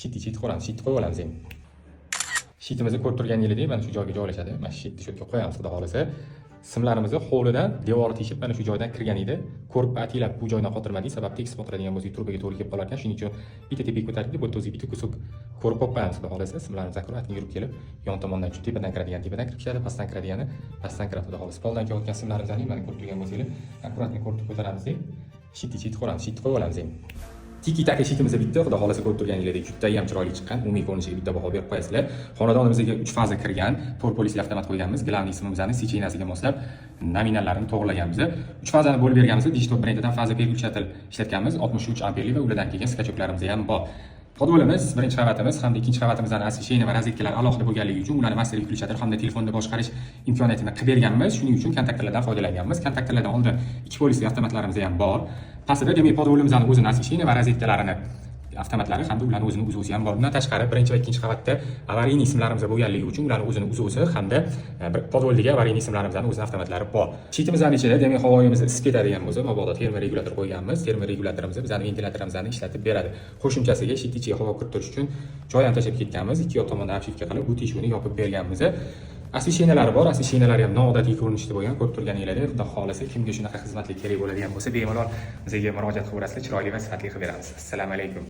shit qo'yamiz, shit qo'yib olamiz endi. Shitimizni ko'rib turganingizdek mana shu joyga joylashadi. Mana shu shitni shu yerga qo'yamiz xudo xolasa. Simlarimizni hovlidan devori teshib mana shu joydan kirgan edi. Ko'rib atilab bu joydan qotirmadik, sabab tekis qotiradigan bo'lsak turbaga to'g'ri kelib qolar ekan. Shuning uchun bitta tepaga ko'tardik, bu o'zi bitta kusuk ko'rib qo'yamiz xudo xolasa. Simlarimiz akkurat yurib kelib, yon tomondan shu tepadan kiradigan tepadan kirib keladi, pastdan kiradigani pastdan kiradi xudo xolasa. Poldan kelayotgan simlarimizni mana ko'rib turgan bo'lsanglar, akkuratni ko'rib ko'taramiz. Shit qo'yamiz, shit qo'yib olamiz endi. Tiki-taka shitimiz bitta, xudo xolasa ko'rib turganingizdek juda ham chiroyli chiqqan. Umumiy ko'rinishiga bitta baho berib qo'yasizlar. Xonadonimizga 3 faza kirgan, 4 polisli avtomat qo'yganmiz. Glavniy simimizni sechenasiga moslab nominallarini to'g'irlaganmiz. 3 fazani bo'lib berganmiz. Digital brendidan faza pergulchatil ishlatganmiz. 63 amperli va ulardan kelgan skachoklarimiz ham bor. Podvolimiz birinchi qavatimiz hamda ikkinchi qavatimizdan osvesheniya va rozetkalar alohida bo'lganligi uchun ularni master vyuklachator hamda telefonda boshqarish imkoniyatini qilib berganmiz. Shuning uchun kontaktorlardan foydalanganmiz. Kontaktorlardan oldin 2 polisli avtomatlarimiz ham bor. Pastida demak podvolimizning o'zini osvesheniya va rozetkalarini avtomatlari hamda ularning o'zini uzuvi ham bor. Bundan tashqari birinchi va ikkinchi qavatda avariyniy simlarimiz bo'lganligi uchun ularning o'zini uzuvi hamda podvoldagi avariyniy simlarimizning o'zini avtomatlari bor. Shitimizning ichida demak havoyimiz isib ketadigan bo'lsa, mabodo termoregulyator qo'yganmiz. Termoregulyatorimiz bizning ventilatorimizni ishlatib beradi. Qo'shimchasiga shit ichiga havo kirib turish uchun joy ham tashlab ketganmiz. Ikki yoq tomondan obshivka qilib bu teshuvni yopib berganmiz. Osvesheniyalari bor, osvesheniyalari ham noodatiy ko'rinishda bo'lgan. Ko'rib turganingizdek, xudo xolasa kimga shunaqa xizmatli kerak bo'ladigan bo'lsa, bemalol bizga murojaat qilib chiroyli va sifatli qilib beramiz. Assalomu alaykum.